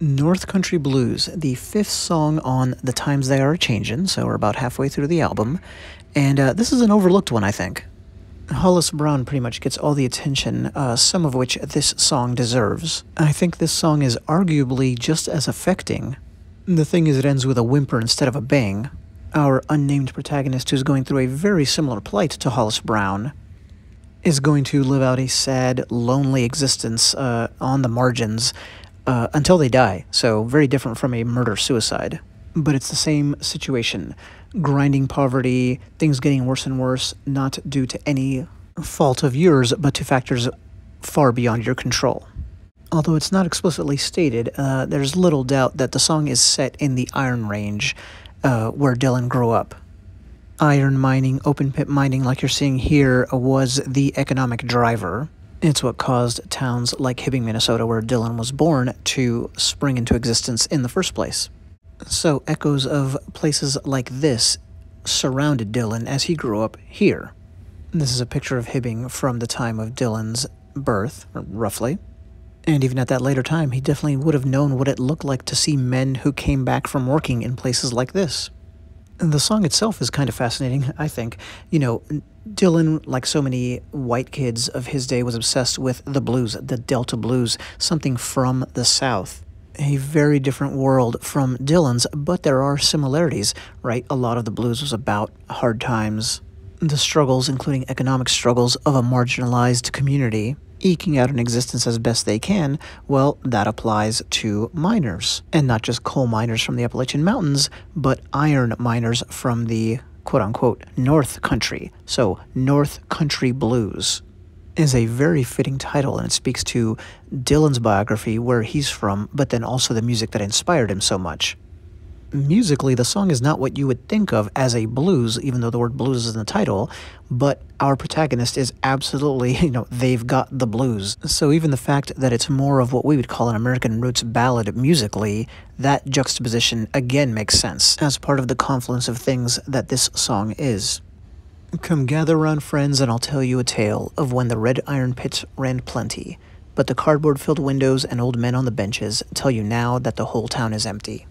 North Country Blues, the fifth song on The Times They Are A-Changin', so we're about halfway through the album, and this is an overlooked one, I think. Hollis Brown pretty much gets all the attention, some of which this song deserves. I think this song is arguably just as affecting. The thing is, it ends with a whimper instead of a bang. Our unnamed protagonist, who's going through a very similar plight to Hollis Brown, is going to live out a sad, lonely existence on the margins until they die, so very different from a murder-suicide. But it's the same situation. Grinding poverty, things getting worse and worse, not due to any fault of yours, but to factors far beyond your control. Although it's not explicitly stated, there's little doubt that the song is set in the Iron Range, where Dylan grew up. Iron mining, open-pit mining, like you're seeing here, was the economic driver. It's what caused towns like Hibbing, Minnesota, where Dylan was born, to spring into existence in the first place. So echoes of places like this surrounded Dylan as he grew up here. This is a picture of Hibbing from the time of Dylan's birth, roughly. And even at that later time, he definitely would have known what it looked like to see men who came back from working in places like this. The song itself is kind of fascinating, I think. You know, Dylan, like so many white kids of his day, was obsessed with the blues, the Delta blues, something from the South. A very different world from Dylan's, but there are similarities, right? A lot of the blues was about hard times, the struggles, including economic struggles, of a marginalized community, eking out an existence as best they can. Well, that applies to miners, and not just coal miners from the Appalachian Mountains, but iron miners from the quote-unquote North Country. So, North Country Blues is a very fitting title, and it speaks to Dylan's biography, where he's from, but then also the music that inspired him so much. Musically, the song is not what you would think of as a blues, even though the word blues is in the title, but our protagonist is absolutely, they've got the blues. So even the fact that it's more of what we would call an American roots ballad musically, that juxtaposition again makes sense as part of the confluence of things that this song is. Come gather round, friends, and I'll tell you a tale of when the red iron pits ran plenty, but the cardboard-filled windows and old men on the benches tell you now that the whole town is empty.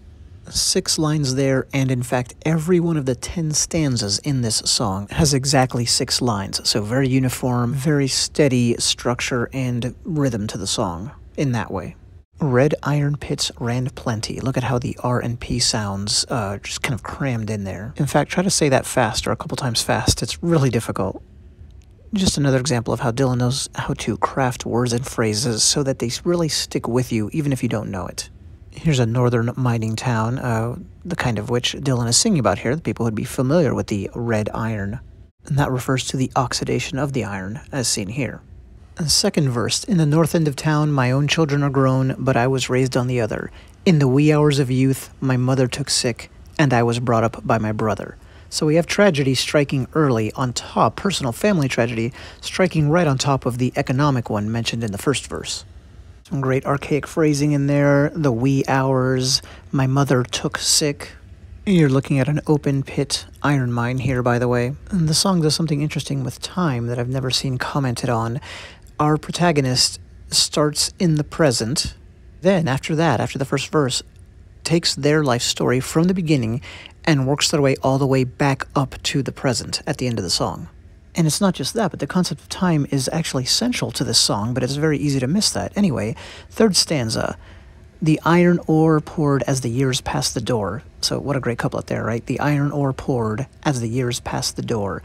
6 lines there, and in fact every one of the 10 stanzas in this song has exactly 6 lines, so very uniform, very steady structure and rhythm to the song in that way. Red iron pits ran plenty. Look at how the R and P sounds just kind of crammed in there. In fact, try to say that fast or a couple times fast. It's really difficult. Just another example of how Dylan knows how to craft words and phrases so that they really stick with you even if you don't know it. Here's a northern mining town, the kind of which Dylan is singing about here. The people would be familiar with the red iron. And that refers to the oxidation of the iron, as seen here. The second verse, in the north end of town, my own children are grown, but I was raised on the other. In the wee hours of youth, my mother took sick, and I was brought up by my brother. So we have tragedy striking early on top, personal family tragedy, striking right on top of the economic one mentioned in the first verse. Some great archaic phrasing in there, the wee hours, my mother took sick. You're looking at an open pit iron mine here, by the way. And the song does something interesting with time that I've never seen commented on. Our protagonist starts in the present, then after that, after the first verse, takes their life story from the beginning and works their way all the way back up to the present at the end of the song. And it's not just that, but the concept of time is actually central to this song, but it's very easy to miss that. Anyway, third stanza, the iron ore poured as the years passed the door. So what a great couplet there, right? The iron ore poured as the years passed the door.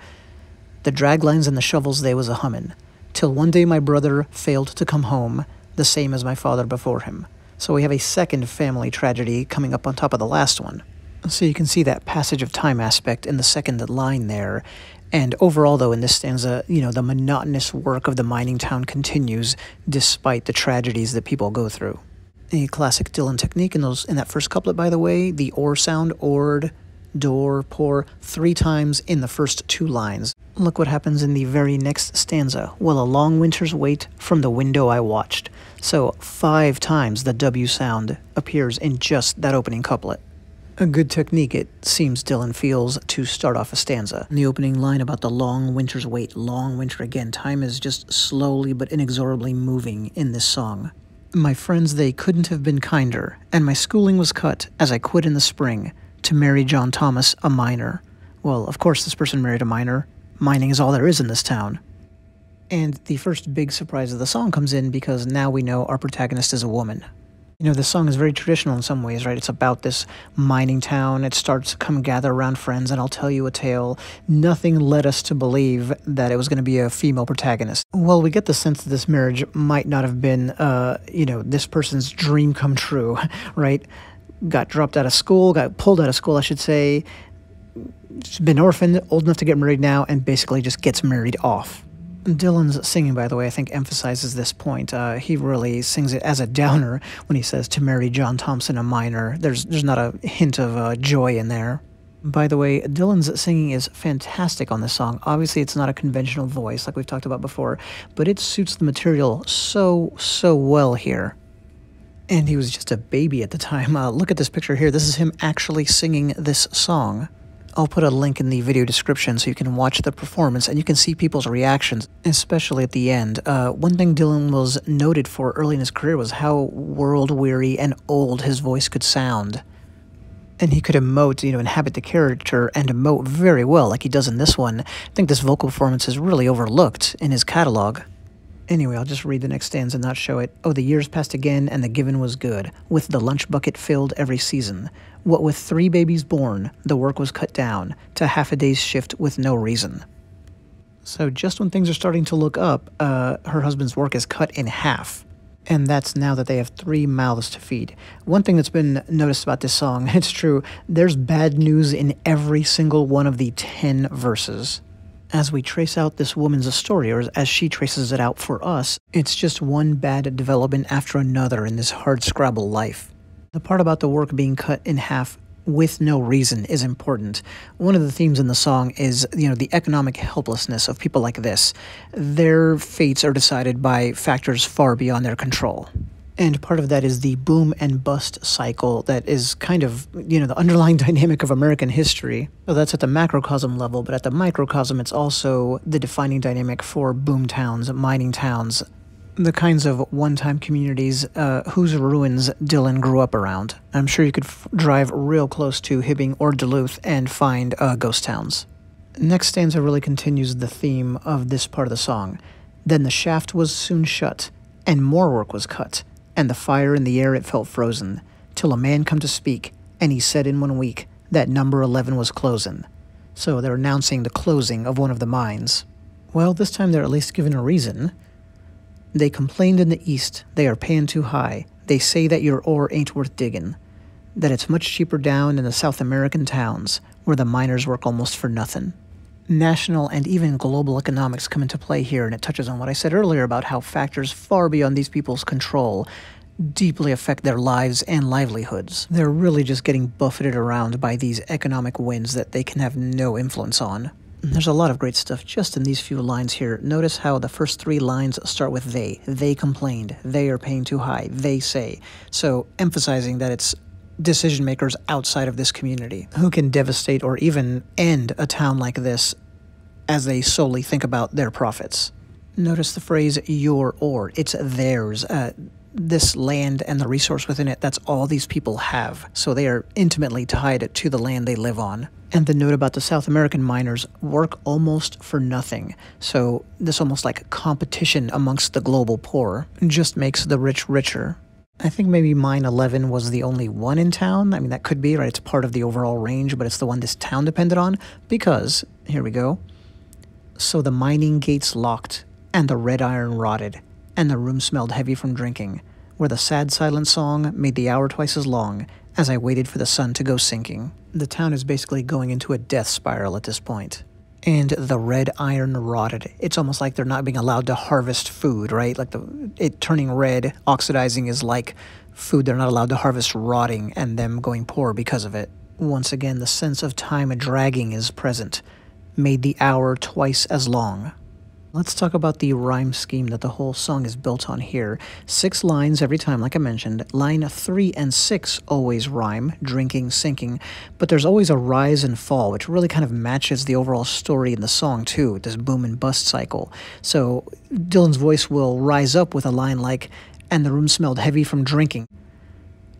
The draglines and the shovels they was a-hummin', till one day my brother failed to come home, the same as my father before him. So we have a second family tragedy coming up on top of the last one. So you can see that passage of time aspect in the second line there. And overall, though, in this stanza, the monotonous work of the mining town continues despite the tragedies that people go through. A classic Dylan technique in that first couplet, by the way, the or sound, ored, door, pour, 3 times in the first 2 lines. Look what happens in the very next stanza. Well, a long winter's wait from the window I watched. So 5 times the W sound appears in just that opening couplet. A good technique, it seems Dylan feels, to start off a stanza. The opening line about the long winter's wait, long winter again. Time is just slowly but inexorably moving in this song. My friends, they couldn't have been kinder, and my schooling was cut as I quit in the spring to marry John Thomas, a miner. Well, of course this person married a miner. Mining is all there is in this town. And the first big surprise of the song comes in because now we know our protagonist is a woman. You know, this song is very traditional in some ways, right? It's about this mining town. It starts, come gather around friends and I'll tell you a tale. Nothing led us to believe that it was going to be a female protagonist. Well, we get the sense that this marriage might not have been, this person's dream come true, right? Got dropped out of school, got pulled out of school, I should say. Been orphaned, old enough to get married now, and basically just gets married off. Dylan's singing, by the way, I think emphasizes this point. He really sings it as a downer when he says to marry John Thompson, a miner. There's not a hint of joy in there. By the way, Dylan's singing is fantastic on this song. Obviously, it's not a conventional voice like we've talked about before, but it suits the material so well here. And he was just a baby at the time. Look at this picture here. This is him actually singing this song. I'll put a link in the video description so you can watch the performance and you can see people's reactions, especially at the end. One thing Dylan was noted for early in his career was how world-weary and old his voice could sound. And he could emote, inhabit the character and emote very well like he does in this one. I think this vocal performance is really overlooked in his catalog. Anyway, I'll just read the next stanza and not show it. Oh, the years passed again, and the given was good, with the lunch bucket filled every season. What with 3 babies born, the work was cut down to half a day's shift with no reason. So just when things are starting to look up, her husband's work is cut in half. And that's now that they have 3 mouths to feed. One thing that's been noticed about this song, it's true, there's bad news in every single one of the 10 verses. As we trace out this woman's story, or as she traces it out for us, it's just one bad development after another in this hardscrabble life. The part about the work being cut in half with no reason is important. One of the themes in the song is, the economic helplessness of people like this. Their fates are decided by factors far beyond their control. And part of that is the boom and bust cycle that is kind of, the underlying dynamic of American history. So that's at the macrocosm level, but at the microcosm, it's also the defining dynamic for boom towns, mining towns, the kinds of one-time communities whose ruins Dylan grew up around. I'm sure you could drive real close to Hibbing or Duluth and find ghost towns. Next stanza really continues the theme of this part of the song. Then the shaft was soon shut, and more work was cut. And the fire in the air it felt frozen, till a man come to speak, and he said in 1 week that number 11 was closin'. So they're announcing the closing of one of the mines. Well, this time they're at least given a reason. They complained in the east, they are paying too high. They say that your ore ain't worth diggin'. That it's much cheaper down in the South American towns, where the miners work almost for nothin'. National and even global economics come into play here, and it touches on what I said earlier about how factors far beyond these people's control deeply affect their lives and livelihoods. They're really just getting buffeted around by these economic winds that they can have no influence on. There's a lot of great stuff just in these few lines here. Notice how the first 3 lines start with they. They complained. They are paying too high. They say. So emphasizing that it's decision makers outside of this community who can devastate or even end a town like this as they solely think about their profits. Notice the phrase your ore. It's theirs. This land and the resource within it, that's all these people have. So they are intimately tied to the land they live on. And the note about the South American miners work almost for nothing. So this almost like competition amongst the global poor just makes the rich richer. I think maybe mine 11 was the only one in town. I mean, that could be, right? It's part of the overall range, but it's the one this town depended on because, here we go. So the mining gates locked, and the red iron rotted, and the room smelled heavy from drinking, where the sad silent song made the hour twice as long as I waited for the sun to go sinking. The town is basically going into a death spiral at this point. And the red iron rotted. It's almost like they're not being allowed to harvest food, right? Like it turning red, oxidizing is like food they're not allowed to harvest rotting and them going poor because of it. Once again, the sense of time dragging is present. Made the hour twice as long. Let's talk about the rhyme scheme that the whole song is built on here. 6 lines every time, like I mentioned. Line 3 and 6 always rhyme, drinking, sinking, but there's always a rise and fall, which really kind of matches the overall story in the song too, this boom and bust cycle. So Dylan's voice will rise up with a line like, and the room smelled heavy from drinking,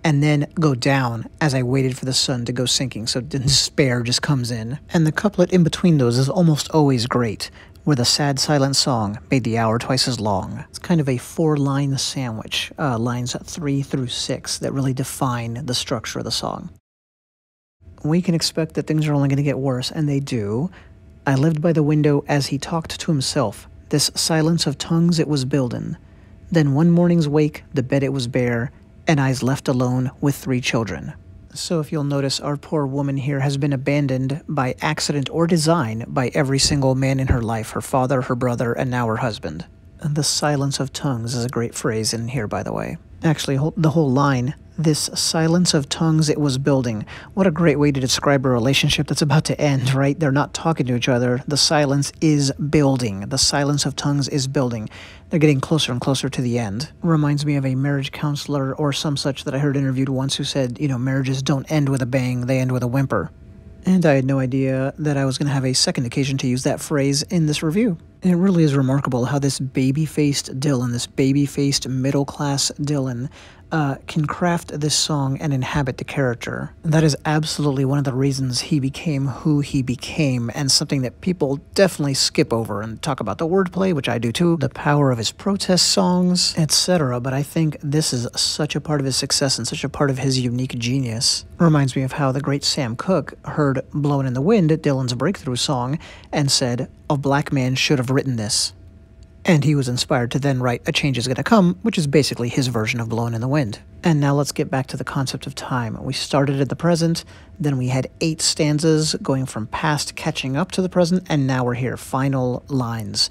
and then go down as I waited for the sun to go sinking, so despair just comes in. And the couplet in between those is almost always great, where the sad silent song made the hour twice as long. It's kind of a 4-line sandwich, lines 3 through 6, that really define the structure of the song. We can expect that things are only going to get worse, and they do. I lived by the window as he talked to himself. This silence of tongues it was buildin'. Then one morning's wake, the bed it was bare, and I's left alone with 3 children. So if you'll notice, our poor woman here has been abandoned by accident or design by every single man in her life, her father, her brother, and now her husband. And the silence of tongues is a great phrase in here, by the way. Actually, the whole line, this silence of tongues it was building. What a great way to describe a relationship that's about to end, right? They're not talking to each other. The silence is building. The silence of tongues is building. They're getting closer and closer to the end. Reminds me of a marriage counselor or some such that I heard interviewed once who said, marriages don't end with a bang, they end with a whimper. And I had no idea that I was going to have a second occasion to use that phrase in this review. And it really is remarkable how this baby-faced Dylan, this baby-faced middle-class Dylan, can craft this song and inhabit the character. That is absolutely one of the reasons he became who he became, and something that people definitely skip over and talk about the wordplay, which I do too, the power of his protest songs, etc. But I think this is such a part of his success and such a part of his unique genius. Reminds me of how the great Sam Cooke heard Blowin' in the Wind, Dylan's breakthrough song, and said, "A black man should have written this." And he was inspired to then write A Change Is Gonna Come, which is basically his version of Blowin' in the Wind. And now let's get back to the concept of time. We started at the present, then we had 8 stanzas going from past catching up to the present, and now we're here, final lines.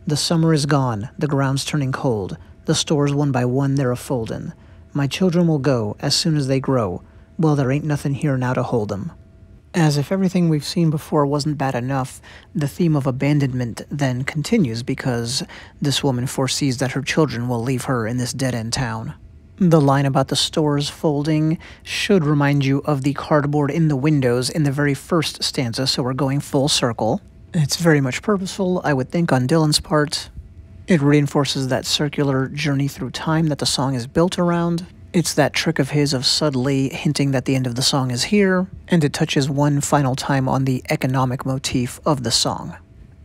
The summer is gone, the ground's turning cold, the stores one by one they're a-foldin'. My children will go as soon as they grow, well there ain't nothing here now to hold 'em. As if everything we've seen before wasn't bad enough, the theme of abandonment then continues because this woman foresees that her children will leave her in this dead-end town. The line about the stores folding should remind you of the cardboard in the windows in the very first stanza, so we're going full circle. It's very much purposeful, I would think, on Dylan's part. It reinforces that circular journey through time that the song is built around. It's that trick of his of subtly hinting that the end of the song is here, and it touches one final time on the economic motif of the song.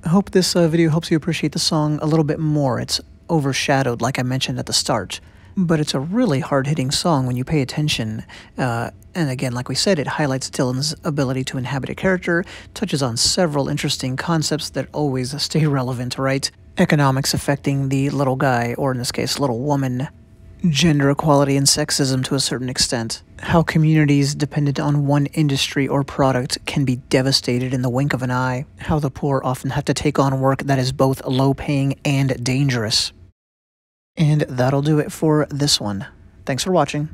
I hope this video helps you appreciate the song a little bit more. It's overshadowed, like I mentioned at the start, but it's a really hard-hitting song when you pay attention. And again, like we said, it highlights Dylan's ability to inhabit a character, touches on several interesting concepts that always stay relevant, right? Economics affecting the little guy, or in this case, little woman. Gender equality and sexism to a certain extent. How communities dependent on one industry or product can be devastated in the wink of an eye. How the poor often have to take on work that is both low-paying and dangerous. And that'll do it for this one. Thanks for watching.